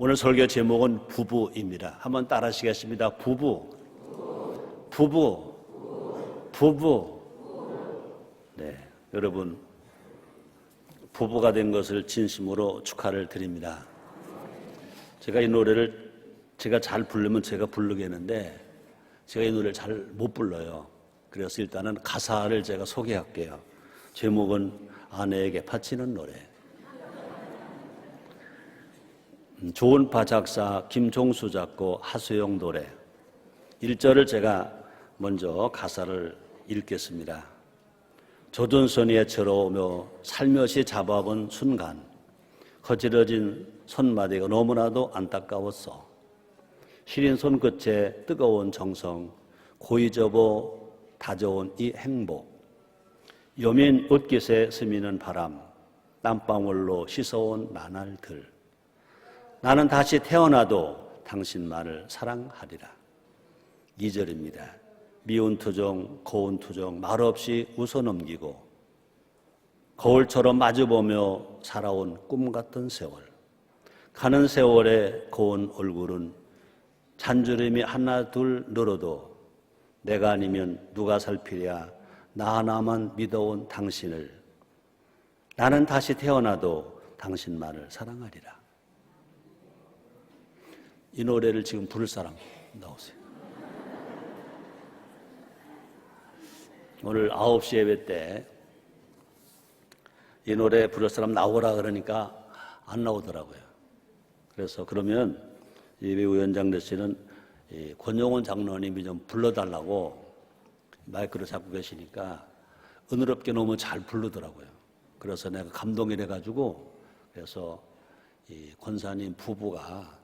오늘 설교 제목은 부부입니다. 한번 따라 하시겠습니다. 부부, 부부, 부부. 네, 여러분 부부가 된 것을 진심으로 축하를 드립니다. 제가 이 노래를 제가 잘 부르면 제가 부르겠는데 제가 이 노래를 잘 못 불러요. 그래서 일단은 가사를 제가 소개할게요. 제목은 아내에게 바치는 노래. 조은파 작사, 김종수 작곡, 하수영 노래. 1절을 제가 먼저 가사를 읽겠습니다. 조준선이에 들어오며 살며시 잡아본 순간 거칠어진 손마디가 너무나도 안타까웠어. 시린 손끝에 뜨거운 정성, 고이 접어 다져온 이 행복. 여민 옷깃에 스미는 바람, 땀방울로 씻어온 나날들. 나는 다시 태어나도 당신만을 사랑하리라. 2절입니다. 미운 투정, 고운 투정 말없이 웃어넘기고 거울처럼 마주보며 살아온 꿈같은 세월. 가는 세월의 고운 얼굴은 잔주름이 하나 둘 늘어도 내가 아니면 누가 살피랴. 나 하나만 믿어온 당신을. 나는 다시 태어나도 당신만을 사랑하리라. 이 노래를 지금 부를 사람 나오세요. 오늘 9시 예배 때 이 노래 부를 사람 나오라 그러니까 안 나오더라고요. 그래서 그러면 예배위원장 되시는 권용원 장로님이 좀 불러달라고 마이크를 잡고 계시니까 은혜롭게 너무 잘 부르더라고요. 그래서 내가 감동이 돼가지고 그래서 이 권사님 부부가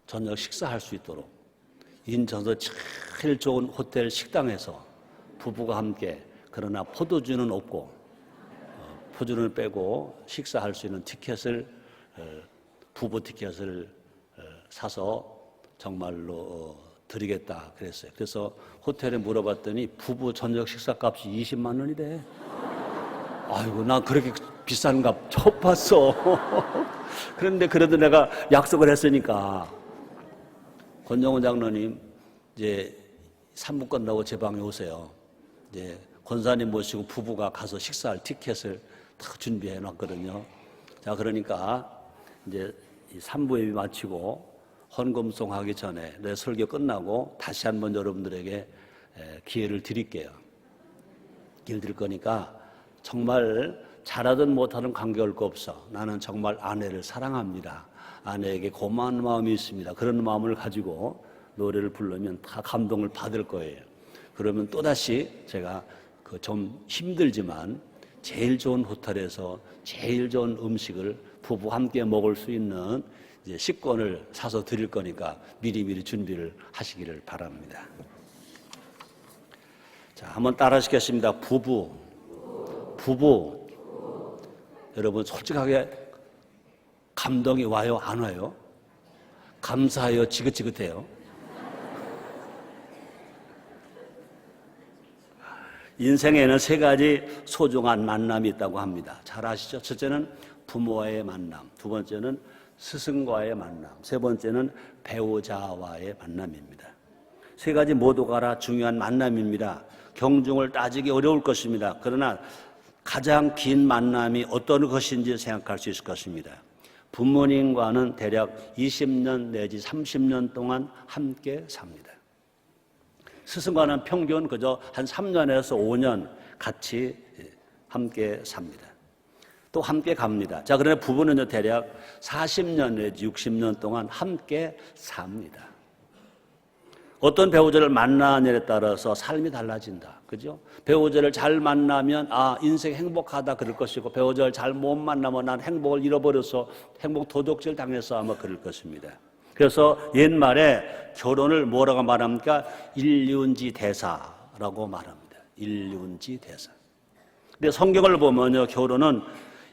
저녁 식사할 수 있도록 인천에서 제일 좋은 호텔 식당에서 부부가 함께, 그러나 포도주는 없고 포도주는 빼고 식사할 수 있는 티켓을, 부부 티켓을 사서 정말로 드리겠다 그랬어요. 그래서 호텔에 물어봤더니 부부 저녁 식사값이 20만 원이래. 아이고, 나 그렇게 비싼 값 처음 봤어. 그런데 그래도 내가 약속을 했으니까 권정훈 장로님 이제 3부 끝나고 제 방에 오세요. 이제 권사님 모시고 부부가 가서 식사할 티켓을 다 준비해 놨거든요. 자, 그러니까 이제 3부 예배 마치고 헌금송 하기 전에 내 설교 끝나고 다시 한번 여러분들에게 기회를 드릴게요. 기회를 드릴 거니까 정말 잘하든 못하든 관계할 거 없어. 나는 정말 아내를 사랑합니다. 아내에게 고마운 마음이 있습니다. 그런 마음을 가지고 노래를 부르면 다 감동을 받을 거예요. 그러면 또다시 제가 그 좀 힘들지만 제일 좋은 호텔에서 제일 좋은 음식을 부부 함께 먹을 수 있는 이제 식권을 사서 드릴 거니까 미리미리 준비를 하시기를 바랍니다. 자, 한번 따라 하시겠습니다. 부부. 여러분 솔직하게 감동이 와요? 안 와요? 감사해요? 지긋지긋해요? 인생에는 3가지 소중한 만남이 있다고 합니다. 잘 아시죠? 첫째는 부모와의 만남, 두 번째는 스승과의 만남, 세 번째는 배우자와의 만남입니다. 3가지 모두가 다 중요한 만남입니다. 경중을 따지기 어려울 것입니다. 그러나 가장 긴 만남이 어떤 것인지 생각할 수 있을 것입니다. 부모님과는 대략 20년 내지 30년 동안 함께 삽니다. 스승과는 평균 그저 한 3년에서 5년 같이 함께 삽니다. 또 함께 갑니다. 자, 그러나 부부는 대략 40년 내지 60년 동안 함께 삽니다. 어떤 배우자를 만나느냐에 따라서 삶이 달라진다. 그죠? 배우자를 잘 만나면 인생 행복하다 그럴 것이고, 배우자를 잘 못 만나면 난 행복을 잃어버려서 행복 도둑질 당해서 아마 그럴 것입니다. 그래서 옛말에 결혼을 뭐라고 말합니까? 일륜지 대사라고 말합니다. 일륜지 대사. 근데 성경을 보면요, 결혼은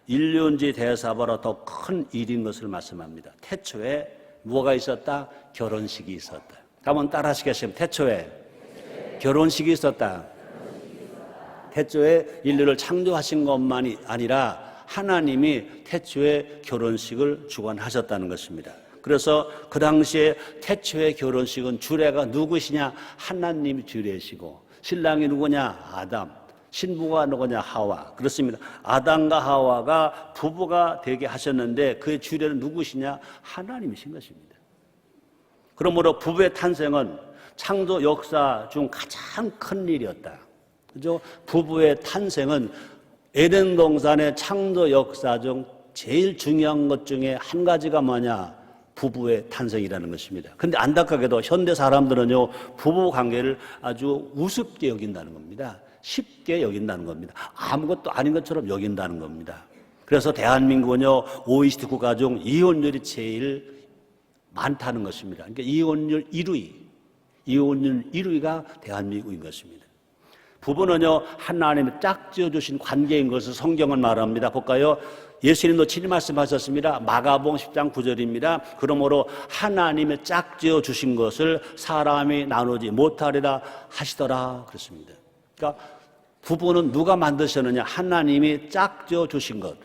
일륜지 대사보다 더 큰 일인 것을 말씀합니다. 태초에 뭐가 있었다? 결혼식이 있었다. 한번 따라 하시겠습니다. 태초에 결혼식이 있었다. 태초에 인류를 창조하신 것만이 아니라 하나님이 태초에 결혼식을 주관하셨다는 것입니다. 그래서 그 당시에 태초의 결혼식은 주례가 누구시냐? 하나님이 주례시고 신랑이 누구냐? 아담. 신부가 누구냐? 하와. 그렇습니다. 아담과 하와가 부부가 되게 하셨는데 그의 주례는 누구시냐? 하나님이신 것입니다. 그러므로 부부의 탄생은 창조 역사 중 가장 큰 일이었다. 그죠? 부부의 탄생은 에덴 동산의 창조 역사 중 제일 중요한 것 중에 한 가지가 뭐냐? 부부의 탄생이라는 것입니다. 그런데 안타깝게도 현대 사람들은요, 부부 관계를 아주 우습게 여긴다는 겁니다. 쉽게 여긴다는 겁니다. 아무것도 아닌 것처럼 여긴다는 겁니다. 그래서 대한민국은요, OECD 국가 중 이혼율이 제일 많다는 것입니다. 그러니까 이혼율 1위가 대한민국인 것입니다. 부부는요, 하나님이 짝지어 주신 관계인 것을 성경은 말합니다. 볼까요? 예수님도 친히 말씀하셨습니다. 마가복음 10장 9절입니다. 그러므로 하나님의 짝지어 주신 것을 사람이 나누지 못하리라 하시더라 그랬습니다. 그러니까 부부는 누가 만드셨느냐? 하나님이 짝지어 주신 것.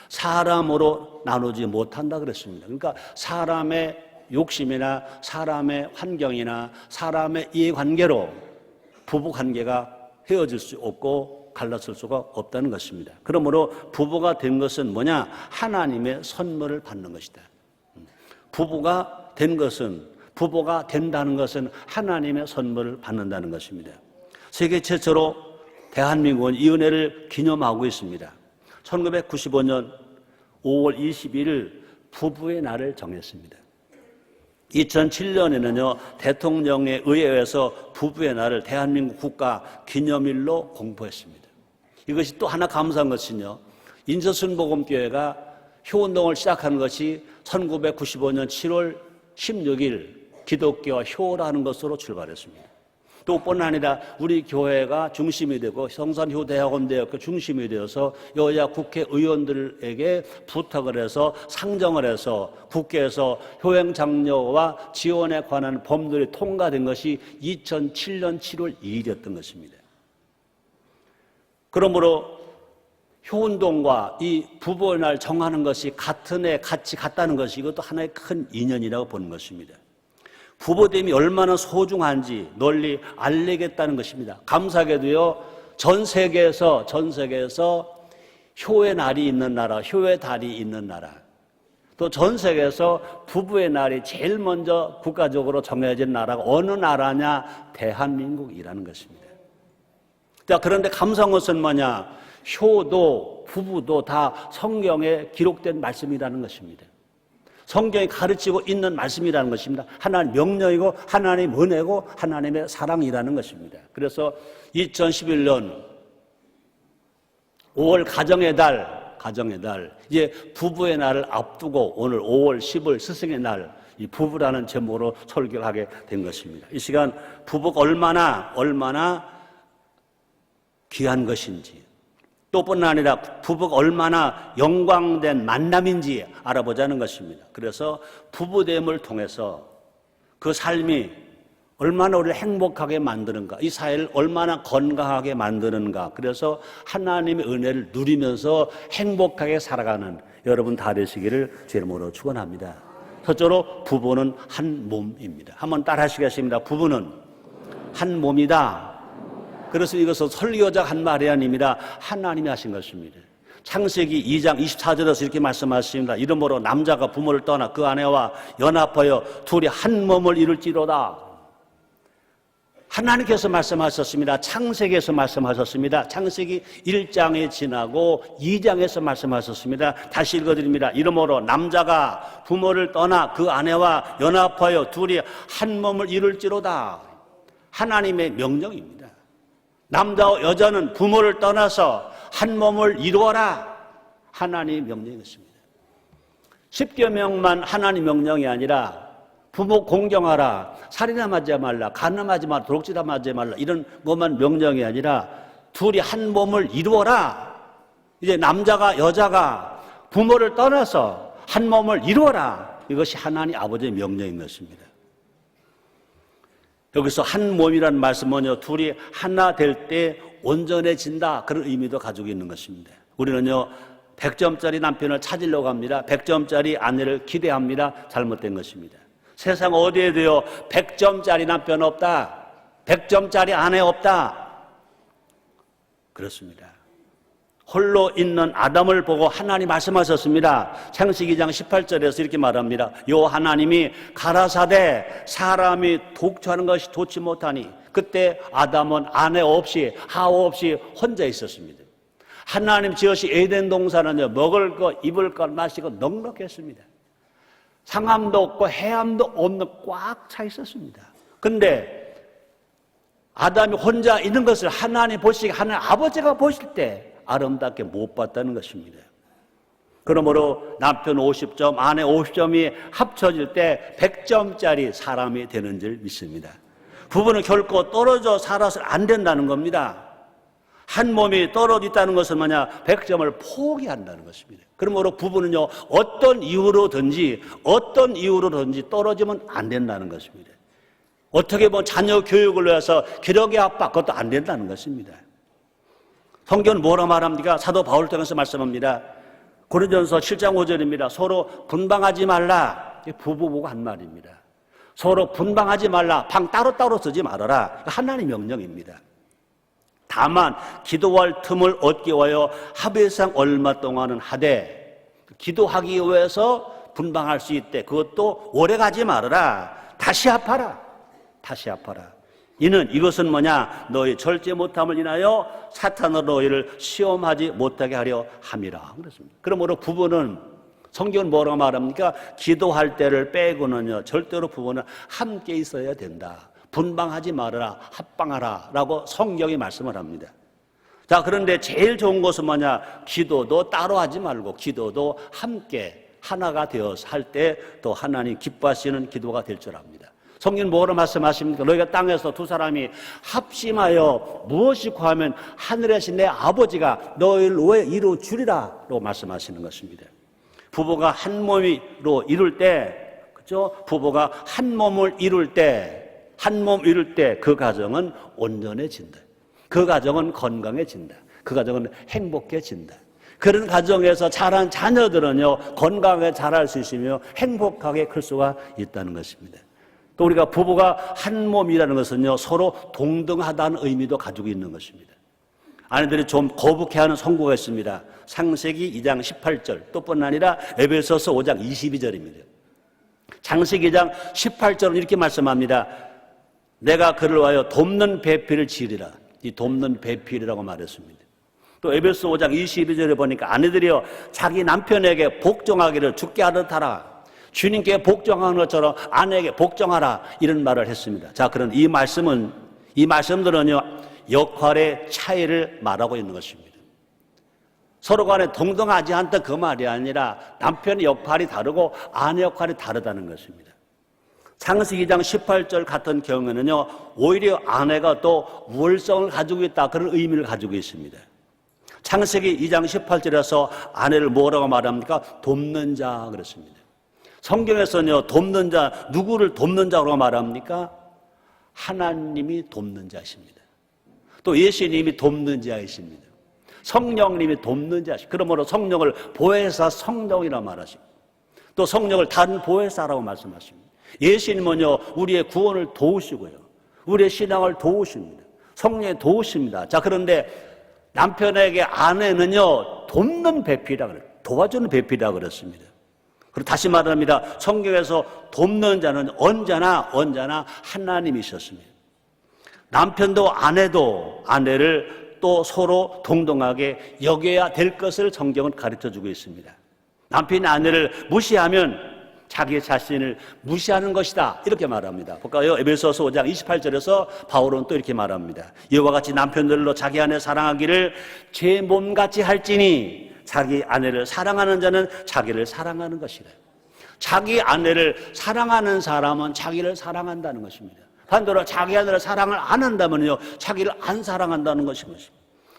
사람으로 나누지 못한다 그랬습니다. 그러니까 사람의 욕심이나 사람의 환경이나 사람의 이해관계로 부부관계가 헤어질 수 없고 갈라설 수가 없다는 것입니다. 그러므로 부부가 된 것은 뭐냐? 하나님의 선물을 받는 것이다. 부부가 된다는 것은 하나님의 선물을 받는다는 것입니다. 세계 최초로 대한민국은 이 은혜를 기념하고 있습니다. 1995년 5월 21일 부부의 날을 정했습니다. 2007년에는요, 대통령에 의해서 부부의 날을 대한민국 국가 기념일로 공포했습니다. 이것이 또 하나 감사한 것은요, 인서순복음교회가 효운동을 시작한 것이 1995년 7월 16일 기독교와 효라는 것으로 출발했습니다. 또 뿐 아니라 우리 교회가 중심이 되고 성산효대학원대학교 중심이 되어서 여야 국회의원들에게 부탁을 해서 상정을 해서 국회에서 효행장려와 지원에 관한 법률이 통과된 것이 2007년 7월 2일이었던 것입니다. 그러므로 효운동과 이 부부의 날 정하는 것이 같은 해 같이 갔다는 것이 이것도 하나의 큰 인연이라고 보는 것입니다. 부부됨이 얼마나 소중한지 널리 알리겠다는 것입니다. 감사하게도요, 전 세계에서 효의 날이 있는 나라, 효의 달이 있는 나라, 또 전 세계에서 부부의 날이 제일 먼저 국가적으로 정해진 나라가 어느 나라냐? 대한민국이라는 것입니다. 자, 그런데 감사한 것은 뭐냐? 효도 부부도 다 성경에 기록된 말씀이라는 것입니다. 성경이 가르치고 있는 말씀이라는 것입니다. 하나님 명령이고 하나님 은혜고 하나님의 사랑이라는 것입니다. 그래서 2011년 5월 가정의 달, 이제 부부의 날을 앞두고 오늘 5월 10일 스승의 날, 이 부부라는 제목으로 설교를 하게 된 것입니다. 이 시간 부부가 얼마나 귀한 것인지, 또 뿐 아니라 부부가 얼마나 영광된 만남인지 알아보자는 것입니다. 그래서 부부됨을 통해서 그 삶이 얼마나 우리를 행복하게 만드는가, 이 사회를 얼마나 건강하게 만드는가, 그래서 하나님의 은혜를 누리면서 행복하게 살아가는 여러분 다 되시기를 제 이름으로 축원합니다. 첫째로 부부는 한 몸입니다. 한번 따라 하시겠습니다. 부부는 한 몸이다. 그래서 이것은 설교자가 한 말이 아닙니다. 하나님이 하신 것입니다. 창세기 2장 24절에서 이렇게 말씀하십니다. 이러므로 남자가 부모를 떠나 그 아내와 연합하여 둘이 한 몸을 이룰지로다. 하나님께서 말씀하셨습니다. 창세기에서 말씀하셨습니다. 창세기 1장에 지나고 2장에서 말씀하셨습니다. 다시 읽어드립니다. 이러므로 남자가 부모를 떠나 그 아내와 연합하여 둘이 한 몸을 이룰지로다. 하나님의 명령입니다. 남자와 여자는 부모를 떠나서 한 몸을 이루어라. 하나님의 명령이었습니다. 10개 명만 하나님 명령이 아니라 부모 공경하라, 살인하지 말라, 간음하지 말라, 도둑질하지 말라, 이런 것만 명령이 아니라 둘이 한 몸을 이루어라. 이제 남자가 여자가 부모를 떠나서 한 몸을 이루어라. 이것이 하나님 아버지의 명령인 것입니다. 여기서 한 몸이라는 말씀은요, 둘이 하나 될 때 온전해진다, 그런 의미도 가지고 있는 것입니다. 우리는요, 100점짜리 남편을 찾으려고 합니다. 100점짜리 아내를 기대합니다. 잘못된 것입니다. 세상 어디에도요 100점짜리 남편 없다, 100점짜리 아내 없다, 그렇습니다. 홀로 있는 아담을 보고 하나님 말씀하셨습니다. 창세기 2장 18절에서 이렇게 말합니다. 요 하나님이 가라사대 사람이 독주하는 것이 좋지 못하니, 그때 아담은 아내 없이 하와 없이 혼자 있었습니다. 하나님 지으신 에덴 동산은요 먹을 것 입을 것 마시고 넉넉했습니다. 상함도 없고 해함도 없는 꽉 차 있었습니다. 근데 아담이 혼자 있는 것을 하나님 보시기, 하나님 아버지가 보실 때 아름답게 못 봤다는 것입니다. 그러므로 남편 50점, 아내 50점이 합쳐질 때 100점짜리 사람이 되는 줄 믿습니다. 부부는 결코 떨어져 살아서는 안 된다는 겁니다. 한 몸이 떨어져 있다는 것은 뭐냐? 100점을 포기한다는 것입니다. 그러므로 부부는요 어떤 이유로든지 떨어지면 안 된다는 것입니다. 어떻게 보면 자녀 교육을 위해서 기력의 압박, 그것도 안 된다는 것입니다. 성경은 뭐라 말합니까? 사도 바울 통해서 말씀합니다. 고린도전서 7장 5절입니다. 서로 분방하지 말라. 부부보고 한 말입니다. 서로 분방하지 말라. 방 따로따로 쓰지 말아라. 하나님의 명령입니다. 다만 기도할 틈을 얻기 위하여 하배상 얼마 동안은 하되, 기도하기 위해서 분방할 수 있대. 그것도 오래 가지 말아라. 다시 합하라. 이것은 뭐냐? 너희 절제 못함을 인하여 사탄으로 너희를 시험하지 못하게 하려 함이라. 그렇습니다. 그러므로 부부는, 성경은 뭐라고 말합니까? 기도할 때를 빼고는요 절대로 부부는 함께 있어야 된다. 분방하지 말아라, 합방하라 라고 성경이 말씀을 합니다. 자, 그런데 제일 좋은 것은 뭐냐? 기도도 따로 하지 말고 기도도 함께 하나가 되어서 할 때 또 하나님 기뻐하시는 기도가 될 줄 압니다. 성경은 뭐로 말씀하십니까? 너희가 땅에서 두 사람이 합심하여 무엇이 구하면 하늘에신 내 아버지가 너희를 왜 이루 주리라 라고 말씀하시는 것입니다. 부부가 한 몸으로 이룰 때, 그죠? 부부가 한 몸을 이룰 때, 그 가정은 온전해진다. 그 가정은 건강해진다. 그 가정은 행복해진다. 그런 가정에서 자란 자녀들은요 건강하게 자랄 수 있으며 행복하게 클 수가 있다는 것입니다. 또 우리가 부부가 한 몸이라는 것은요 서로 동등하다는 의미도 가지고 있는 것입니다. 아내들이 좀 거북해하는 성구가 있습니다. 창세기 2장 18절, 또뿐 아니라 에베소서 5장 22절입니다. 창세기 2장 18절은 이렇게 말씀합니다. 내가 그를 위하여 돕는 배필을 지으리라. 이 돕는 배필이라고 말했습니다. 또 에베소 5장 22절에 보니까 아내들이여 자기 남편에게 복종하기를 주께 하듯 하라. 주님께 복종하는 것처럼 아내에게 복종하라. 이런 말을 했습니다. 자, 그런 이 말씀들은요 역할의 차이를 말하고 있는 것입니다. 서로 간에 동등하지 않다 그 말이 아니라 남편의 역할이 다르고 아내 역할이 다르다는 것입니다. 창세기 2장 18절 같은 경우에는요 오히려 아내가 또 우월성을 가지고 있다, 그런 의미를 가지고 있습니다. 창세기 2장 18절에서 아내를 뭐라고 말합니까? 돕는 자 그랬습니다. 성경에서는요 돕는 자, 누구를 돕는 자라고 말합니까? 하나님이 돕는 자십니다. 또 예수님이 돕는 자이십니다. 성령님이 돕는 자십니다. 그러므로 성령을 보혜사 성령이라고 말하십니다. 또 성령을 다른 보혜사라고 말씀하십니다. 예수님은요 우리의 구원을 도우시고요 우리의 신앙을 도우십니다. 성령이 도우십니다. 자, 그런데 남편에게 아내는요 돕는 배필이라 그래요. 도와주는 배필이라 그랬습니다. 그리고 다시 말합니다. 성경에서 돕는 자는 언제나 하나님이셨습니다. 남편도 아내도 아내를 또 서로 동등하게 여겨야 될 것을 성경은 가르쳐주고 있습니다. 남편이 아내를 무시하면 자기 자신을 무시하는 것이다, 이렇게 말합니다. 볼까요? 에베소서 5장 28절에서 바울은 또 이렇게 말합니다. 이와 같이 남편들로 자기 아내 사랑하기를 제 몸같이 할지니 자기 아내를 사랑하는 자는 자기를 사랑하는 것이라. 자기 아내를 사랑하는 사람은 자기를 사랑한다는 것입니다. 반대로 자기 아내를 사랑을 안 한다면요 자기를 안 사랑한다는 것입니다.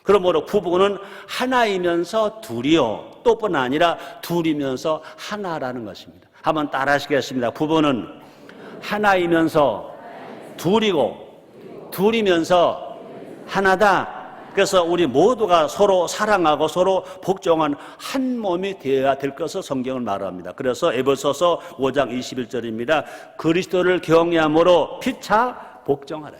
그러므로 부부는 하나이면서 둘이요, 또뿐 아니라 둘이면서 하나라는 것입니다. 한번 따라 하시겠습니다. 부부는 하나이면서 둘이고 둘이면서 하나다. 그래서 우리 모두가 서로 사랑하고 서로 복종한 한 몸이 되어야 될 것을 성경은 말합니다. 그래서 에베소서 5장 21절입니다. 그리스도를 경외함으로 피차 복종하라.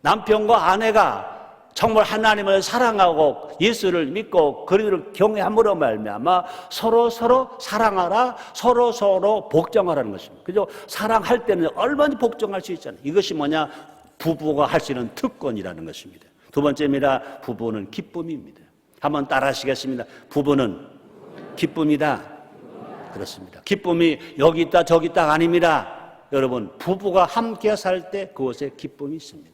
남편과 아내가 정말 하나님을 사랑하고 예수를 믿고 그리스도를 경외함으로 말미암아 서로 사랑하라, 서로 복종하라는 것입니다. 그죠? 사랑할 때는 얼마나 복종할 수 있잖아요. 이것이 뭐냐? 부부가 할 수 있는 특권이라는 것입니다. 두 번째입니다. 부부는 기쁨입니다. 한번 따라 하시겠습니다. 부부는 기쁨이다. 그렇습니다. 기쁨이 여기 있다 저기 있다 아닙니다. 여러분, 부부가 함께 살 때 그곳에 기쁨이 있습니다.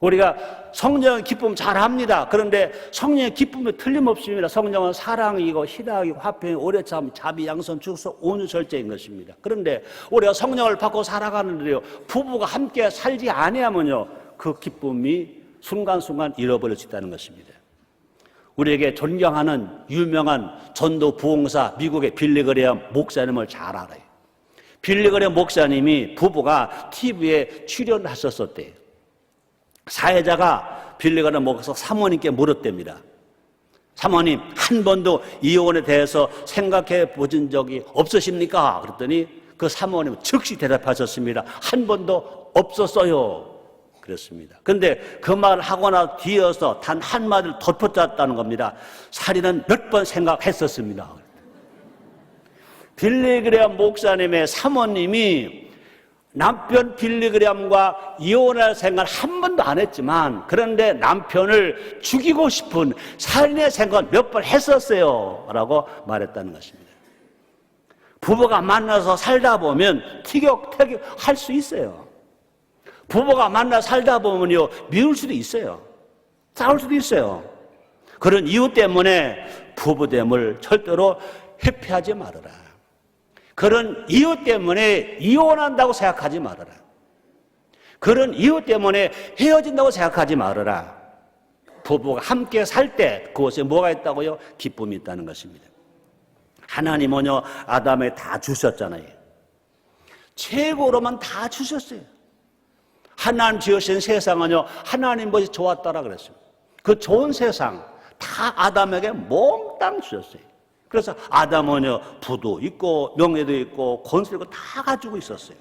우리가 성령의 기쁨 잘합니다. 그런데 성령의 기쁨이 틀림없습니다. 성령은 사랑이고 희락이고 화평이고 오래참 자비 양선 축소 온유 절제인 것입니다. 그런데 우리가 성령을 받고 살아가는데요, 부부가 함께 살지 아니하면요, 그 기쁨이 순간순간 잃어버릴 수 있다는 것입니다. 우리에게 존경하는 유명한 전도 부흥사 미국의 빌리그레엄 목사님을 잘 알아요. 빌리그레엄 목사님이 부부가 TV에 출연하셨었대요. 사회자가 빌리그레엄 목사 사모님께 물었답니다. 사모님, 한 번도 이혼에 대해서 생각해 보신 적이 없으십니까? 그랬더니 그 사모님은 즉시 대답하셨습니다. 한 번도 없었어요. 그랬습니다. 그런데 그 말을 하거나 뒤어서 단 한마디를 덧붙였다는 겁니다. 살인은 몇 번 생각했었습니다. 빌리그레엄 목사님의 사모님이 남편 빌리그레엄과 이혼할 생각을 한 번도 안 했지만, 그런데 남편을 죽이고 싶은 살인의 생각을 몇 번 했었어요 라고 말했다는 것입니다. 부부가 만나서 살다 보면 티격태격 할 수 있어요. 부부가 만나 살다 보면요, 미울 수도 있어요. 싸울 수도 있어요. 그런 이유 때문에 부부됨을 절대로 회피하지 말아라. 그런 이유 때문에 이혼한다고 생각하지 말아라. 그런 이유 때문에 헤어진다고 생각하지 말아라. 부부가 함께 살 때 그곳에 뭐가 있다고요? 기쁨이 있다는 것입니다. 하나님은요, 아담에 다 주셨잖아요. 최고로만 다 주셨어요. 하나님 지으신 세상은요, 하나님 보시 좋았다라 그랬어요. 그 좋은 세상 다 아담에게 몽땅 주셨어요. 그래서 아담은요, 부도 있고 명예도 있고 권세도 있고 다 가지고 있었어요.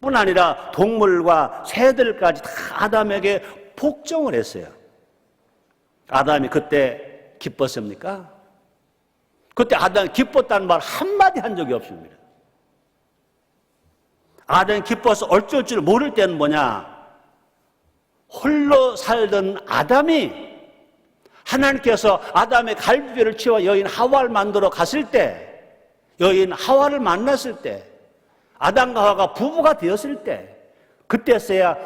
뿐 아니라 동물과 새들까지 다 아담에게 복종을 했어요. 아담이 그때 기뻤습니까? 그때 아담이 기뻤다는 말 한마디 한 적이 없습니다. 아담이 기뻐서 어쩔 줄 모를 때는 뭐냐? 홀로 살던 아담이 하나님께서 아담의 갈비뼈를 치워 여인 하와를 만들어 갔을 때, 여인 하와를 만났을 때, 아담과 하와가 부부가 되었을 때, 그때서야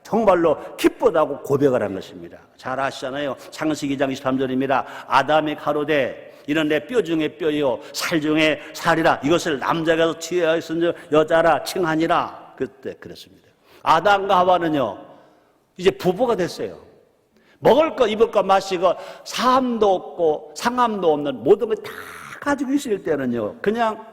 정말로 기쁘다고 고백을 한 것입니다. 잘 아시잖아요. 창세기 2장 23절입니다. 아담이 가로되 이는 내 뼈 중에 뼈요 살 중에 살이라. 이것을 남자가 취하였으니 여자라 칭하니라. 그때 그랬습니다. 아담과 하와는요, 이제 부부가 됐어요. 먹을 거, 입을 거, 마실 거, 사함도 없고 상함도 없는 모든 걸 다 가지고 있을 때는요, 그냥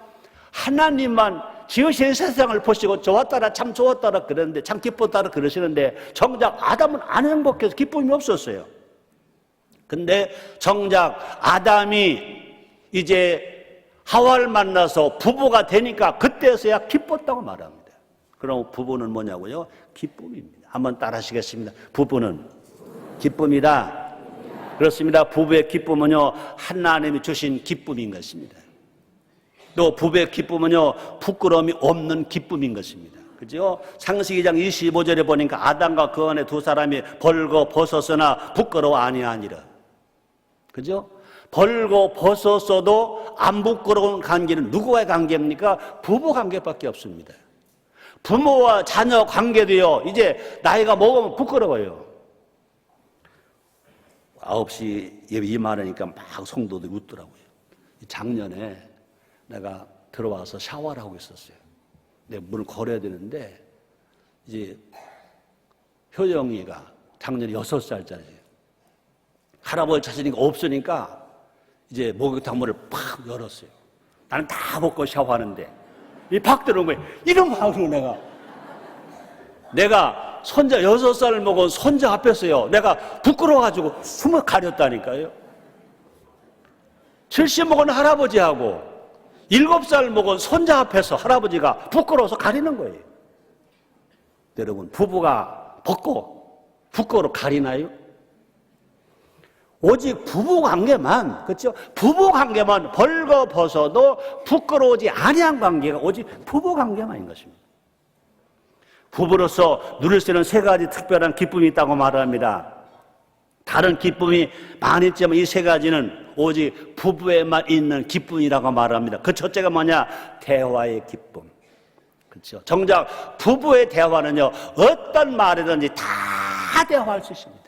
하나님만 지으신 세상을 보시고 좋았다라, 참 좋았다라 그러는데, 참 기뻤다라 그러시는데, 정작 아담은 안 행복해서 기쁨이 없었어요. 근데 정작 아담이 이제 하와를 만나서 부부가 되니까 그때서야 기뻤다고 말합니다. 그럼 부부는 뭐냐고요? 기쁨입니다. 한번 따라 하시겠습니다. 부부는 기쁨이다. 그렇습니다. 부부의 기쁨은요, 하나님이 주신 기쁨인 것입니다. 또 부부의 기쁨은요, 부끄러움이 없는 기쁨인 것입니다. 그죠? 창세기 2장 25절에 보니까 아담과 그 안에 두 사람이 벌거 벗었으나 부끄러워 아니하니라. 그죠? 벌고 벗었어도 안 부끄러운 관계는 누구와의 관계입니까? 부부 관계밖에 없습니다. 부모와 자녀 관계도요, 이제 나이가 먹으면 부끄러워요. 9시 예배 임하니까 막 성도들이 웃더라고요. 작년에 내가 들어와서 샤워를 하고 있었어요. 내 문을 걸어야 되는데, 이제 효영이가 작년에 6살짜리예요. 할아버지 자신이 없으니까 이제 목욕탕 문을 팍 열었어요. 나는 다 벗고 샤워하는데 이 팍 들어온 거예요. 이런 마음으로 내가 내가 손자 6살 먹은 손자 앞에서요, 내가 부끄러워가지고 숨을 가렸다니까요. 70 먹은 할아버지하고 7살 먹은 손자 앞에서 할아버지가 부끄러워서 가리는 거예요. 여러분, 부부가 벗고 부끄러워 가리나요? 오직 부부관계만, 그렇죠? 부부관계만 벌거벗어도 부끄러우지 아니한 관계가 오직 부부관계만인 것입니다. 부부로서 누릴 수 있는 3가지 특별한 기쁨이 있다고 말합니다. 다른 기쁨이 많이 있지만 이 3가지는 오직 부부에만 있는 기쁨이라고 말합니다. 그 첫째가 뭐냐? 대화의 기쁨. 그렇죠? 정작 부부의 대화는요, 어떤 말이든지 다 대화할 수 있습니다.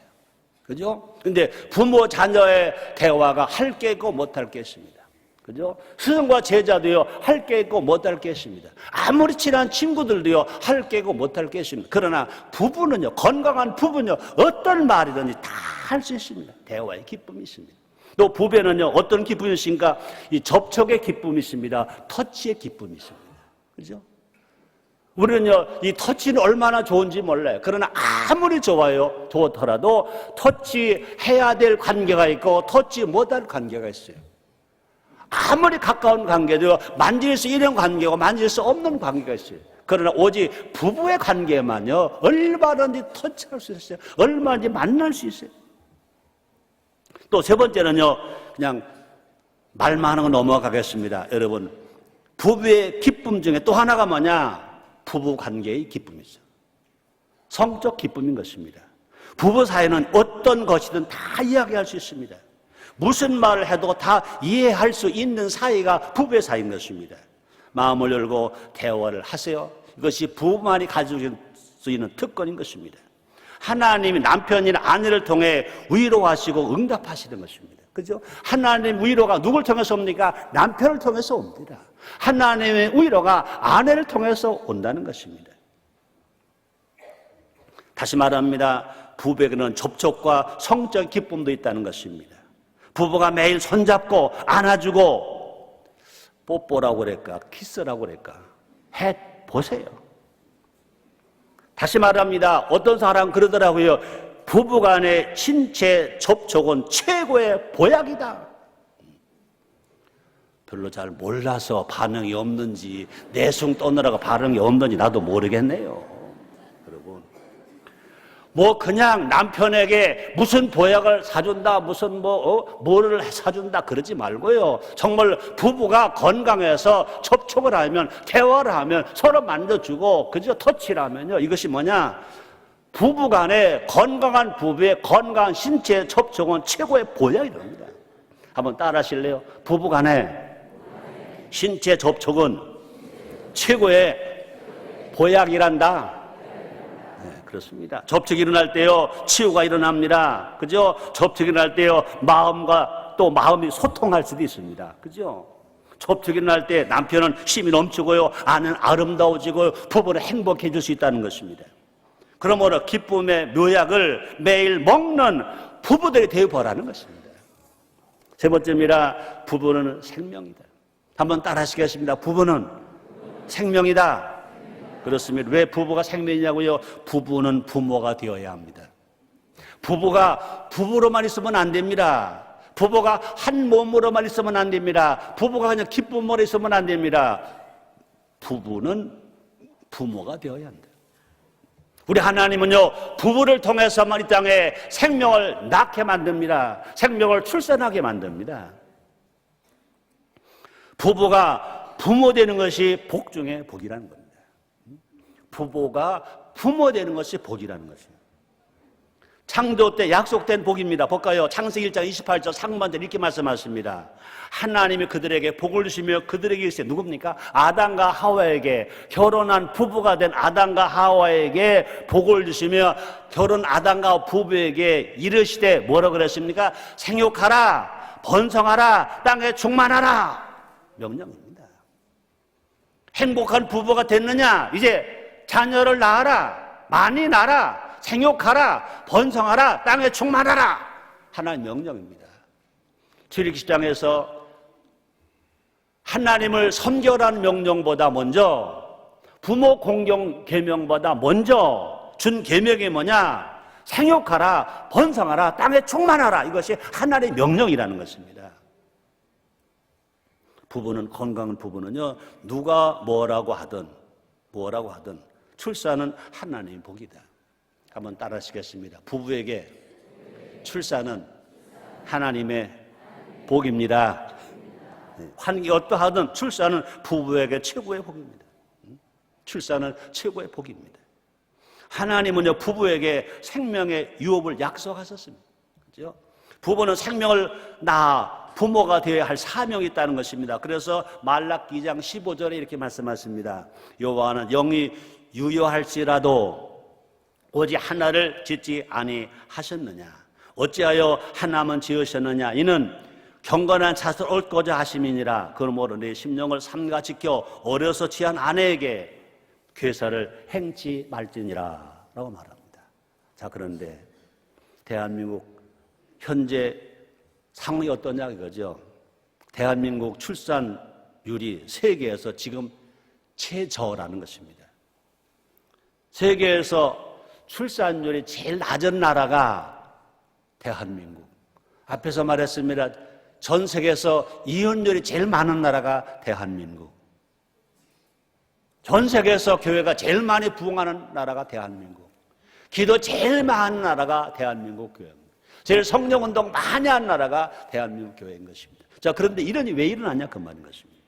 그죠? 근데 부모 자녀의 대화가 할 게 있고 못할 게 있습니다. 그죠? 스승과 제자도요, 할 게 있고 못할 게 있습니다. 아무리 친한 친구들도요, 할 게 있고 못할 게 있습니다. 그러나 부부는요, 건강한 부부는요, 어떤 말이든지 다 할 수 있습니다. 대화의 기쁨이 있습니다. 또 부부에는요, 어떤 기쁨이 있습니까? 이 접촉의 기쁨이 있습니다. 터치의 기쁨이 있습니다. 그죠? 우리는요, 이 터치는 얼마나 좋은지 몰라요. 그러나 아무리 좋더라도 터치해야 될 관계가 있고 터치 못할 관계가 있어요. 아무리 가까운 관계도 만질 수 있는 관계고 만질 수 없는 관계가 있어요. 그러나 오직 부부의 관계만요, 얼마든지 터치할 수 있어요. 얼마든지 만날 수 있어요. 또 3번째는요, 그냥 말만 하는 거 넘어가겠습니다. 여러분, 부부의 기쁨 중에 또 하나가 뭐냐? 부부 관계의 기쁨이죠. 성적 기쁨인 것입니다. 부부 사이는 어떤 것이든 다 이야기할 수 있습니다. 무슨 말을 해도 다 이해할 수 있는 사이가 부부의 사이인 것입니다. 마음을 열고 대화를 하세요. 이것이 부부만이 가지고 수 있는 특권인 것입니다. 하나님이 남편이나 아내를 통해 위로하시고 응답하시는 것입니다. 그죠? 하나님의 위로가 누굴 통해서 옵니까? 남편을 통해서 옵니다. 하나님의 위로가 아내를 통해서 온다는 것입니다. 다시 말합니다. 부부에게는 접촉과 성적 기쁨도 있다는 것입니다. 부부가 매일 손잡고 안아주고 뽀뽀라고 그럴까, 키스라고 그럴까 해보세요. 다시 말합니다. 어떤 사람은 그러더라고요. 부부간의 신체 접촉은 최고의 보약이다. 별로 잘 몰라서 반응이 없는지, 내숭 떠느라고 반응이 없는지 나도 모르겠네요. 여러분, 뭐 그냥 남편에게 무슨 보약을 사준다, 무슨 뭐를 사준다 그러지 말고요. 정말 부부가 건강해서 접촉을 하면, 대화를 하면, 서로 만져주고, 그죠? 터치를 하면요, 이것이 뭐냐? 부부간의 건강한 부부의 건강한 신체 접촉은 최고의 보약이랍니다. 한번 따라 하실래요? 부부간의 신체 접촉은 최고의 보약이란다. 네, 그렇습니다. 접촉이 일어날 때요, 치유가 일어납니다. 그죠? 접촉이 일어날 때요, 마음과 또 마음이 소통할 수도 있습니다. 그죠? 접촉이 일어날 때 남편은 힘이 넘치고요, 아내는 아름다워지고 부부는 행복해질 수 있다는 것입니다. 그러므로 기쁨의 묘약을 매일 먹는 부부들이 되어보라는 것입니다. 3번째입니다. 부부는 생명이다. 한번 따라 하시겠습니다. 부부는 생명이다. 그렇습니다. 왜 부부가 생명이냐고요? 부부는 부모가 되어야 합니다. 부부가 부부로만 있으면 안 됩니다. 부부가 한 몸으로만 있으면 안 됩니다. 부부가 그냥 기쁨으로 있으면 안 됩니다. 부부는 부모가 되어야 한다. 우리 하나님은요, 부부를 통해서만 이 땅에 생명을 낳게 만듭니다. 생명을 출산하게 만듭니다. 부부가 부모 되는 것이 복 중에 복이라는 겁니다. 부부가 부모 되는 것이 복이라는 것이에요. 창조 때 약속된 복입니다. 볼까요? 창세기 1장 28절 상반절 이렇게 말씀하십니다. 하나님이 그들에게 복을 주시며 그들에게 이르시되, 누굽니까? 아담과 하와에게, 결혼한 부부가 된 아담과 하와에게 복을 주시며 결혼 아담과 부부에게 이르시되 뭐라고 그랬습니까? 생육하라, 번성하라, 땅에 충만하라. 명령입니다. 행복한 부부가 됐느냐? 이제 자녀를 낳아라, 많이 낳아라, 생육하라, 번성하라, 땅에 충만하라. 하나의 명령입니다. 출애굽시장에서 하나님을 섬겨라는 명령보다 먼저, 부모 공경 계명보다 먼저 준 계명이 뭐냐? 생육하라, 번성하라, 땅에 충만하라. 이것이 하나님의 명령이라는 것입니다. 부부는, 건강한 부부는요, 누가 뭐라고 하든 출산은 하나님의 복이다. 한번 따라하시겠습니다. 부부에게 출산은 하나님의 복입니다. 환경이 어떠하든 출산은 부부에게 최고의 복입니다. 출산은 최고의 복입니다. 하나님은요, 부부에게 생명의 유업을 약속하셨습니다. 그렇죠? 부부는 생명을 낳아 부모가 되어야 할 사명이 있다는 것입니다. 그래서 말라기 2장 15절에 이렇게 말씀하십니다. 여호와는 영이 유효할지라도 오직 하나를 짓지 아니하셨느냐? 어찌하여 하나만 지으셨느냐? 이는 경건한 자손을 얻고자 하심이니라. 그러므로 내 심령을 삼가 지켜 어려서 취한 아내에게 괴사를 행치 말지니라 라고 말합니다. 자, 그런데 대한민국 현재 상황이 어떠냐 이거죠. 대한민국 출산율이 세계에서 지금 최저라는 것입니다. 세계에서 출산율이 제일 낮은 나라가 대한민국. 앞에서 말했습니다. 전 세계에서 이혼율이 제일 많은 나라가 대한민국. 전 세계에서 교회가 제일 많이 부흥하는 나라가 대한민국. 기도 제일 많은 나라가 대한민국 교회입니다. 제일 성령운동 많이 한 나라가 대한민국 교회인 것입니다. 자, 그런데 이런이 왜 일어나냐 그 말인 것입니다.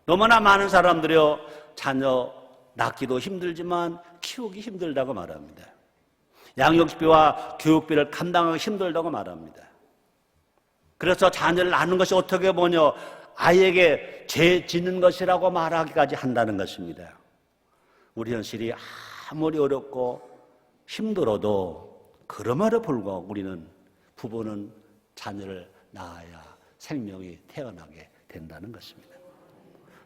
너무나 많은 사람들이요, 자녀 낳기도 힘들지만 키우기 힘들다고 말합니다. 양육비와 교육비를 감당하기 힘들다고 말합니다. 그래서 자녀를 낳는 것이 어떻게 보냐, 아이에게 죄 짓는 것이라고 말하기까지 한다는 것입니다. 우리 현실이 아무리 어렵고 힘들어도 그럼에도 불구하고 우리는, 부부는 자녀를 낳아야 생명이 태어나게 된다는 것입니다.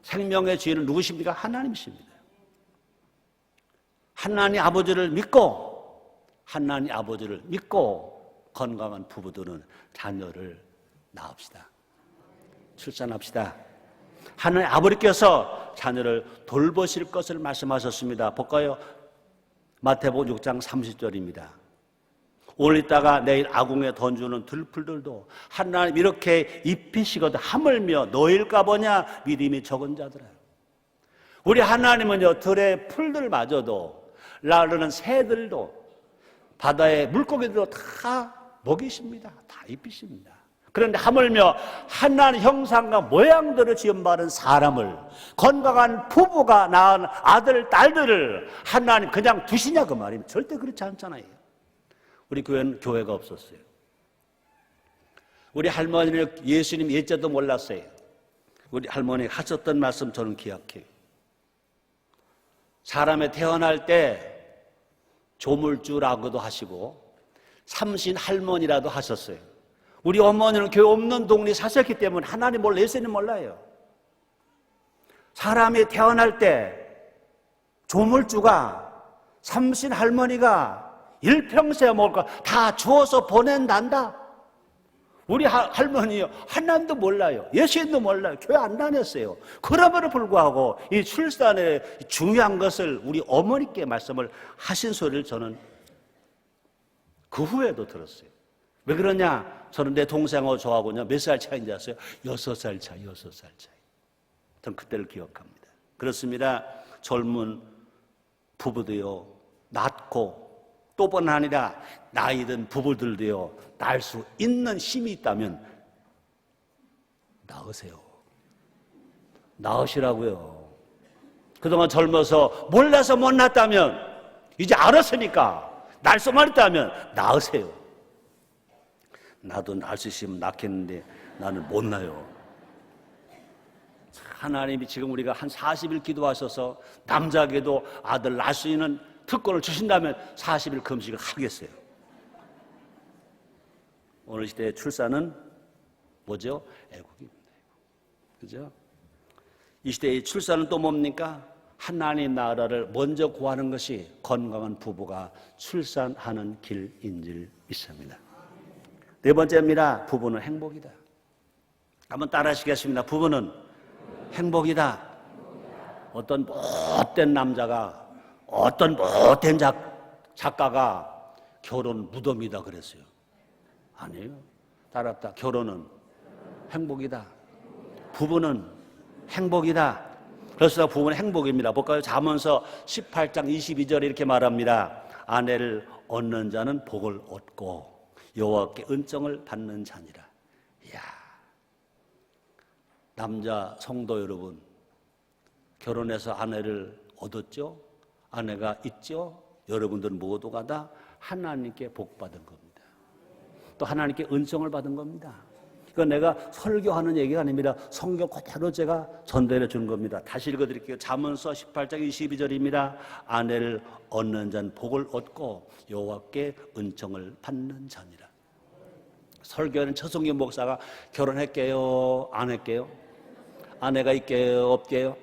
생명의 주인은 누구십니까? 하나님이십니다. 하나님 아버지를 믿고 건강한 부부들은 자녀를 낳읍시다. 출산합시다. 하나님 아버지께서 자녀를 돌보실 것을 말씀하셨습니다. 볼까요? 마태복음 6장 30절입니다. 오늘 있다가 내일 아궁에 던주는 들풀들도 하나님 이렇게 입히시거든 하물며 너일까 보냐 믿음이 적은 자들아. 우리 하나님은요, 들의 풀들마저도, 나르는 새들도, 바다의 물고기들도 다 먹이십니다. 다 입히십니다. 그런데 하물며 하나님 형상과 모양대로 지음받은 사람을, 건강한 부부가 낳은 아들, 딸들을 하나님 그냥 두시냐 그 말입니다. 절대 그렇지 않잖아요. 우리 교회는 교회가 없었어요. 우리 할머니는 예수님 예자도 몰랐어요. 우리 할머니가 하셨던 말씀 저는 기억해요. 사람이 태어날 때 조물주라고도 하시고 삼신 할머니라도 하셨어요. 우리 어머니는 교회 없는 동네 사셨기 때문에 하나님 몰라, 예수님 몰라요. 사람이 태어날 때 조물주가, 삼신 할머니가 일평생 먹을 거 다 주어서 보낸단다. 우리 할머니요, 하나님도 몰라요. 예수님도 몰라요. 교회 안 다녔어요. 그럼에도 불구하고 이 출산의 중요한 것을 우리 어머니께 말씀을 하신 소리를 저는 그 후에도 들었어요. 왜 그러냐? 저는 내 동생하고 저하고요, 몇 살 차이인지 아세요? 6살 차이. 전 그때를 기억합니다. 그렇습니다. 젊은 부부도요, 낳고 또 뿐 아니라 나이 든 부부들도요, 낳을 수 있는 힘이 있다면 낳으시라고요. 그동안 젊어서 몰라서 못 낳았다면, 이제 알았으니까 낳을 수만 있다면 낳으세요. 나도 낳을 수 있으면 낳겠는데 나는 못 낳아요. 하나님이 지금 우리가 한 40일 기도하셔서 남자에게도 아들 낳을 수 있는 특권을 주신다면 40일 금식을 하겠어요. 오늘 시대의 출산은 뭐죠? 애국입니다. 그죠? 이 시대의 출산은 또 뭡니까? 하나님 나라를 먼저 구하는 것이 건강한 부부가 출산하는 길인 줄 믿습니다. 네 번째입니다. 부부는 행복이다. 한번 따라하시겠습니다. 부부는 행복이다. 어떤 못된 남자가 어떤 못된 작가가 결혼 무덤이다 그랬어요. 아니에요. 따랐다. 결혼은 행복이다. 부부는 행복이다. 그래서 부부는 행복입니다. 볼까요? 잠언서 18장 22절에 이렇게 말합니다. 아내를 얻는 자는 복을 얻고 여호와께 은총을 받는 자니라. 이야, 남자 성도 여러분, 결혼해서 아내를 얻었죠? 아내가 있죠? 여러분들 모두가 다 하나님께 복 받은 겁니다. 또 하나님께 은총을 받은 겁니다. 이건 내가 설교하는 얘기가 아닙니다. 성경 그대로 제가 전달해 준 겁니다. 다시 읽어드릴게요. 잠언서 18장 22절입니다. 아내를 얻는 자는 복을 얻고 여호와께 은총을 받는 자니라. 설교하는 최성규 목사가 결혼할게요? 안 할게요? 아내가 있게요? 없게요?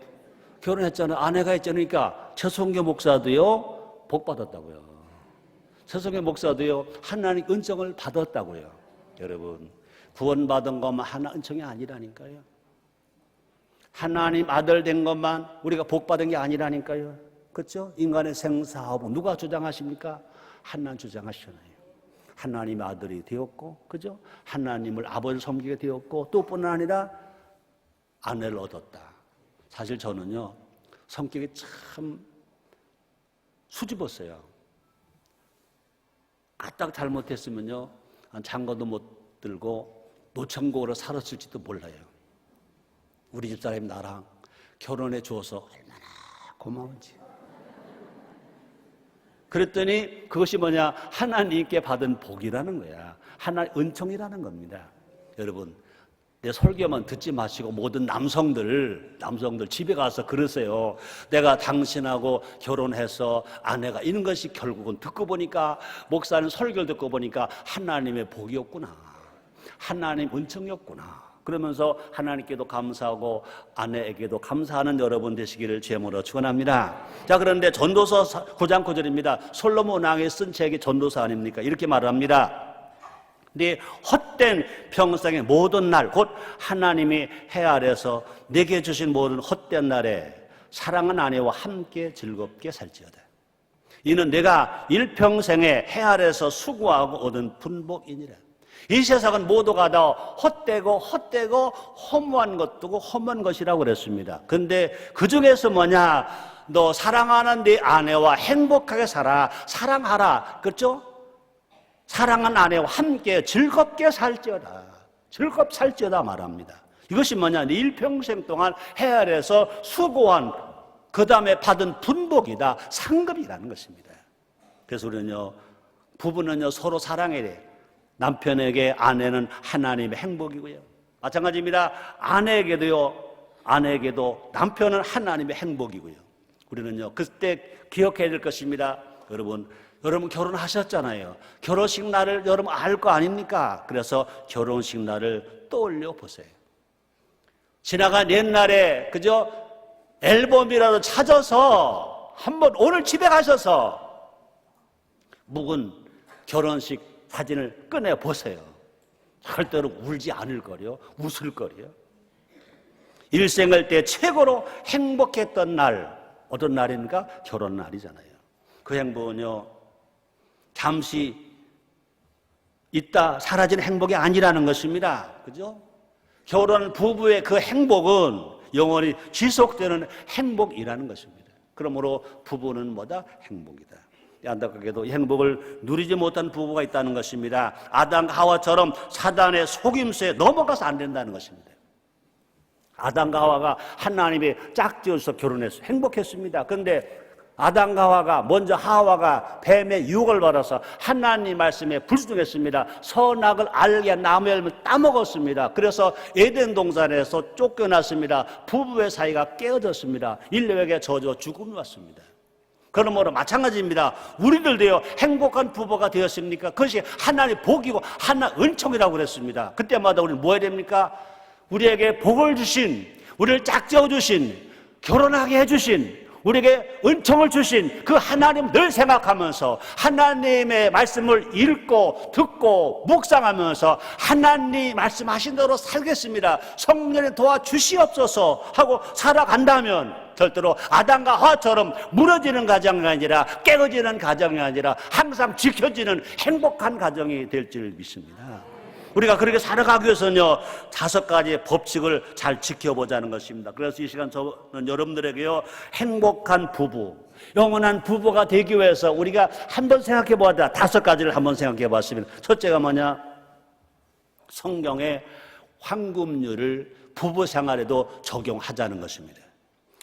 결혼했잖아요. 아내가 있잖아요. 최성규 목사도요 복 받았다고요. 최성규 목사도요 하나님 은총을 받았다고요. 여러분, 구원받은 것만 하나 은총이 아니라니까요. 하나님 아들 된 것만 우리가 복 받은 게 아니라니까요. 그렇죠? 인간의 생사하고 누가 주장하십니까? 하나님 주장하시잖아요. 하나님의 아들이 되었고, 그죠? 하나님을 아버지를 섬기게 되었고, 또 뿐만 아니라 아내를 얻었다. 사실 저는요 성격이 참 수줍었어요. 딱 잘못했으면요 장가도 못 들고 노천국으로 살았을지도 몰라요. 우리 집사람이 나랑 결혼해 주어서 얼마나 고마운지. 그랬더니 그것이 뭐냐? 하나님께 받은 복이라는 거야. 하나의 은총이라는 겁니다. 여러분, 내 설교만 듣지 마시고 모든 남성들 집에 가서 그러세요. 내가 당신하고 결혼해서 아내가 있는 것이 결국은 듣고 보니까, 목사는 설교를 듣고 보니까 하나님의 복이었구나, 하나님 은총이었구나. 그러면서 하나님께도 감사하고 아내에게도 감사하는 여러분 되시기를 주님으로 축원합니다. 자, 그런데 전도서 9장 9절입니다. 솔로몬 왕이 쓴 책이 전도서 아닙니까? 이렇게 말합니다. 네 헛된 평생의 모든 날, 곧 하나님이 해 아래서 내게 주신 모든 헛된 날에 사랑하는 아내와 함께 즐겁게 살지어다. 이는 내가 일평생에 해 아래서 수고하고 얻은 분복이니라. 이 세상은 모두가 다 헛되고 허무한 것도 험한 것이라고 그랬습니다. 근데 그 중에서 뭐냐? 너 사랑하는 네 아내와 행복하게 살아, 사랑하라, 그렇죠? 사랑하는 아내와 함께 즐겁게 살지어다, 즐겁 살지어다 말합니다. 이것이 뭐냐? 네 일평생 동안 해 아래서 수고한 그 다음에 받은 분복이다, 상급이라는 것입니다. 그래서 우리는요, 부부는요 서로 사랑해야 돼요. 남편에게 아내는 하나님의 행복이고요, 마찬가지입니다. 아내에게도 남편은 하나님의 행복이고요. 우리는요 그때 기억해야 될 것입니다. 여러분 결혼하셨잖아요. 결혼식 날을 여러분 알 거 아닙니까? 그래서 결혼식 날을 떠올려 보세요. 지나간 옛날에 그저 앨범이라도 찾아서 한번 오늘 집에 가셔서 묵은 결혼식 사진을 꺼내 보세요. 절대로 울지 않을 거요, 웃을 거요. 일생을 때 최고로 행복했던 날, 어떤 날입니까? 결혼 날이잖아요. 그 행복은요 잠시 있다 사라지는 행복이 아니라는 것입니다. 그죠? 결혼 부부의 그 행복은 영원히 지속되는 행복이라는 것입니다. 그러므로 부부는 뭐다? 행복이다. 안타깝게도 이 행복을 누리지 못한 부부가 있다는 것입니다. 아담과 하와처럼 사단의 속임수에 넘어가서 안 된다는 것입니다. 아담과 하와가 하나님의 짝지어서 결혼해서 행복했습니다. 그런데 아담과 하와가 먼저 하와가 뱀의 유혹을 받아서 하나님 말씀에 불순종했습니다. 선악을 알게 나무 열매를 따먹었습니다. 그래서 에덴 동산에서 쫓겨났습니다. 부부의 사이가 깨어졌습니다. 인류에게 저주 죽음이 왔습니다. 그러므로 마찬가지입니다. 우리들도요 행복한 부부가 되었습니까? 그것이 하나님의 복이고 하나 은총이라고 그랬습니다. 그때마다 우리는 뭐 해야 됩니까? 우리에게 복을 주신, 우리를 짝지어 주신, 결혼하게 해주신, 우리에게 은총을 주신 그 하나님 늘 생각하면서 하나님의 말씀을 읽고 듣고 묵상하면서 하나님 말씀하신 대로 살겠습니다, 성령의 도와주시옵소서 하고 살아간다면 절대로 아담과 하와처럼 무너지는 가정이 아니라 깨어지는 가정이 아니라 항상 지켜지는 행복한 가정이 될 줄 믿습니다. 우리가 그렇게 살아가기 위해서는요 5가지의 법칙을 잘 지켜보자는 것입니다. 그래서 이 시간 저는 여러분들에게요 행복한 부부, 영원한 부부가 되기 위해서 우리가 한번 생각해 보자 5가지를 한번 생각해 봤습니다. 첫째가 뭐냐? 성경의 황금률을 부부 생활에도 적용하자는 것입니다.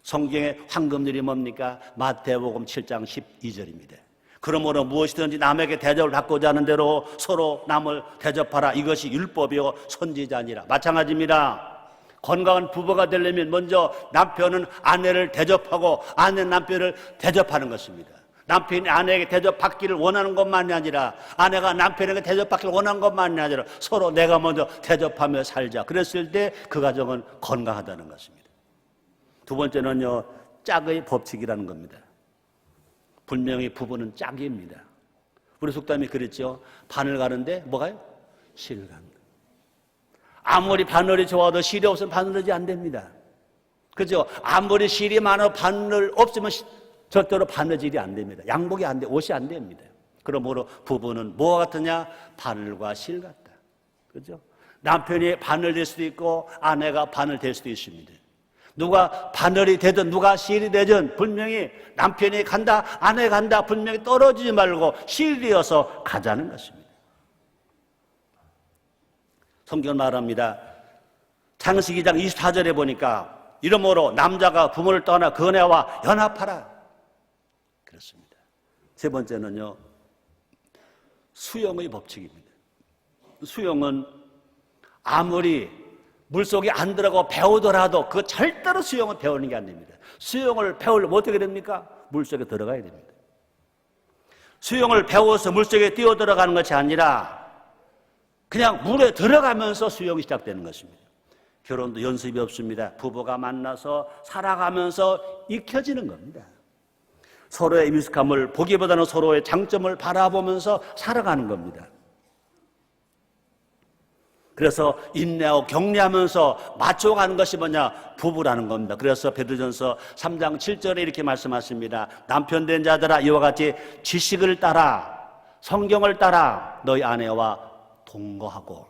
성경의 황금률이 뭡니까? 마태복음 7장 12절입니다. 그러므로 무엇이든지 남에게 대접을 받고자 하는 대로 서로 남을 대접하라. 이것이 율법이요 선지자니라. 마찬가지입니다. 건강한 부부가 되려면 먼저 남편은 아내를 대접하고 아내는 남편을 대접하는 것입니다. 남편이 아내에게 대접받기를 원하는 것만이 아니라 아내가 남편에게 대접받기를 원하는 것만이 아니라 서로 내가 먼저 대접하며 살자. 그랬을 때 그 가정은 건강하다는 것입니다. 두 번째는요 짝의 법칙이라는 겁니다. 분명히 부부는 짝입니다. 우리 속담이 그랬죠. 바늘 가는데 뭐가요? 실을 간다. 아무리 바늘이 좋아도 실이 없으면 바늘이 안 됩니다. 그죠? 아무리 실이 많아도 바늘 없으면 절대로 바느질이 안 됩니다. 양복이 안 돼, 옷이 안 됩니다. 그러므로 부부는 뭐가 같으냐? 바늘과 실 같다. 그죠? 남편이 바늘 될 수도 있고 아내가 바늘 될 수도 있습니다. 누가 바늘이 되든 누가 실이 되든 분명히 남편이 간다, 아내가 간다 분명히 떨어지지 말고 실이어서 가자는 것입니다. 성경은 말합니다. 창세기 2장 24절에 보니까 이러므로 남자가 부모를 떠나 그네와 연합하라. 그렇습니다. 세 번째는요 수영의 법칙입니다. 수영은 아무리 물속에 안 들어가고 배우더라도 그 절대로 수영을 배우는 게 안 됩니다. 수영을 배우려면 어떻게 됩니까? 물속에 들어가야 됩니다. 수영을 배워서 물속에 뛰어 들어가는 것이 아니라 그냥 물에 들어가면서 수영이 시작되는 것입니다. 결혼도 연습이 없습니다. 부부가 만나서 살아가면서 익혀지는 겁니다. 서로의 미숙함을 보기보다는 서로의 장점을 바라보면서 살아가는 겁니다. 그래서 인내하고 격려하면서 맞춰가는 것이 뭐냐? 부부라는 겁니다. 그래서 베드로전서 3장 7절에 이렇게 말씀하십니다. 남편 된 자들아 이와 같이 지식을 따라 성경을 따라 너희 아내와 동거하고.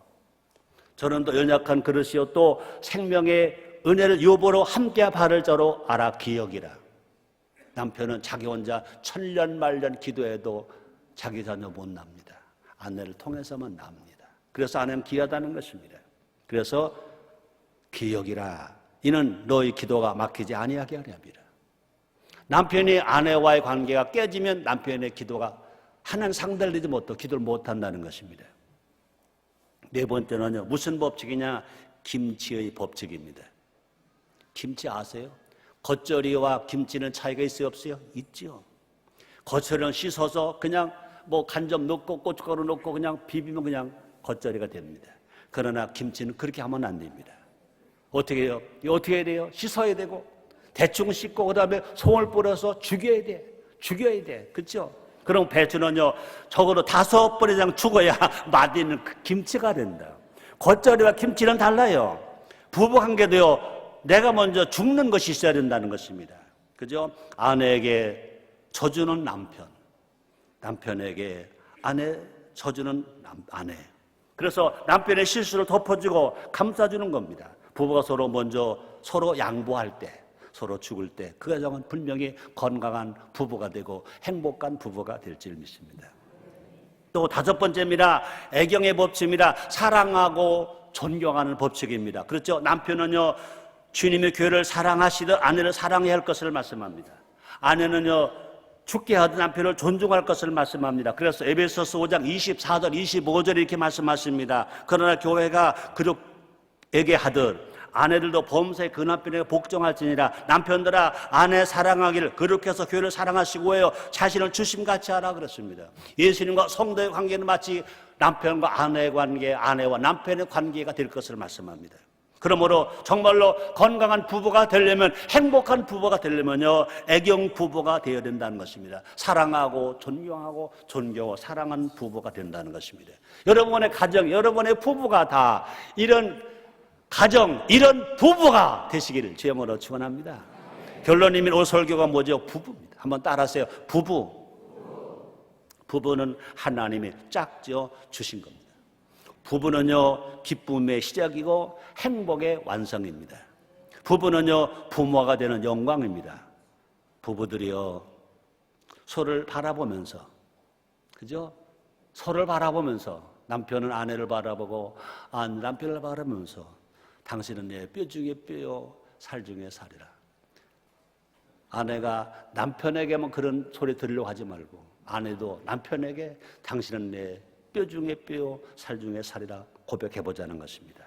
저는 또 연약한 그릇이요 또 생명의 은혜를 유보로 함께 바를 자로 알아 기억이라. 남편은 자기 혼자 천년 만년 기도해도 자기 자녀 못 납니다. 아내를 통해서만 납니다. 그래서 아내는 귀하다는 것입니다. 그래서 기억이라. 이는 너희 기도가 막히지 아니하게 하려 함이라. 남편이 아내와의 관계가 깨지면 남편의 기도가 하나님 상달되지 못하고 기도를 못한다는 것입니다. 네 번째는요 무슨 법칙이냐? 김치의 법칙입니다. 김치 아세요? 겉절이와 김치는 차이가 있어요 없어요? 있죠. 겉절이는 씻어서 그냥 뭐 간장 넣고 고춧가루 넣고 그냥 비비면 그냥 겉절이가 됩니다. 그러나 김치는 그렇게 하면 안 됩니다. 어떻게 해요? 어떻게 해야 돼요? 씻어야 되고 대충 씻고 그다음에 송을 뿌려서 죽여야 돼. 죽여야 돼. 그렇죠? 그럼 배추는요 적어도 5번 이상 죽어야 맛있는 김치가 된다. 겉절이와 김치는 달라요. 부부관계도요 내가 먼저 죽는 것이 있어야 된다는 것입니다. 그죠? 아내에게 져주는 남편, 남편에게 아내 져주는 아내. 그래서 남편의 실수를 덮어주고 감싸주는 겁니다. 부부가 서로 먼저 서로 양보할 때, 서로 죽을 때 그 가정은 분명히 건강한 부부가 되고 행복한 부부가 될 줄 믿습니다. 또 5번째입니다. 애경의 법칙입니다. 사랑하고 존경하는 법칙입니다. 그렇죠? 남편은요 주님의 교회를 사랑하시듯 아내를 사랑해야 할 것을 말씀합니다. 아내는요 죽게 하듯 남편을 존중할 것을 말씀합니다. 그래서 에베소서 5장 24절 25절 이렇게 말씀하십니다. 그러나 교회가 그들에게 하듯 아내들도 범사에 그 남편에게 복종할지니라. 남편들아 아내 사랑하기를 그렇게 해서 교회를 사랑하시고 해요. 자신을 주심같이 하라 그랬습니다. 예수님과 성도의 관계는 마치 남편과 아내의 관계, 아내와 남편의 관계가 될 것을 말씀합니다. 그러므로 정말로 건강한 부부가 되려면 행복한 부부가 되려면요 애경 부부가 되어야 된다는 것입니다. 사랑하고 존경하고 존경하고 사랑하는 부부가 된다는 것입니다. 여러분의 가정, 여러분의 부부가 다 이런 가정, 이런 부부가 되시기를 주의 이름으로 축원합니다. 결론이면 오늘 설교가 뭐죠? 부부입니다. 한번 따라하세요. 부부. 부부는 하나님이 짝지어 주신 겁니다. 부부는요, 기쁨의 시작이고 행복의 완성입니다. 부부는요, 부모가 되는 영광입니다. 부부들이요, 서로를 바라보면서, 그죠? 서로를 바라보면서, 남편은 아내를 바라보고, 남편을 바라보면서, 당신은 내 뼈 중에 뼈요, 살 중에 살이라. 아내가 남편에게만 그런 소리 들으려고 하지 말고, 아내도 남편에게 당신은 내 뼈 중에 뼈요, 살 중에 살이라 고백해보자는 것입니다.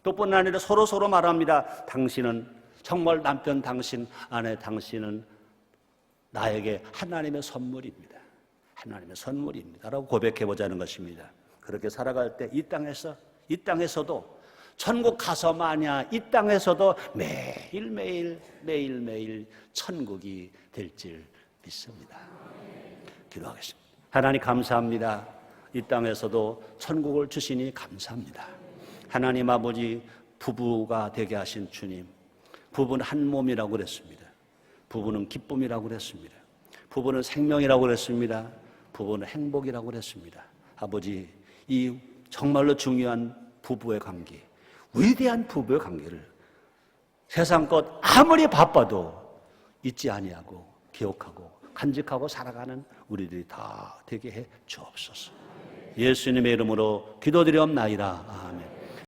또뿐 아니라 서로 말합니다. 당신은 정말 남편 당신, 아내 당신은 나에게 하나님의 선물입니다. 하나님의 선물입니다. 라고 고백해보자는 것입니다. 그렇게 살아갈 때 이 땅에서도 천국 가서마냐 이 땅에서도 매일매일 천국이 될 줄 믿습니다. 기도하겠습니다. 하나님 감사합니다. 이 땅에서도 천국을 주시니 감사합니다. 하나님 아버지, 부부가 되게 하신 주님, 부부는 한 몸이라고 그랬습니다. 부부는 기쁨이라고 그랬습니다. 부부는 생명이라고 그랬습니다. 부부는 행복이라고 그랬습니다. 아버지, 이 정말로 중요한 부부의 관계, 위대한 부부의 관계를 세상 것 아무리 바빠도 잊지 아니하고 기억하고 간직하고 살아가는 우리들이 다 되게 해 주옵소서. 예수님의 이름으로 기도드리옵나이다. 아멘.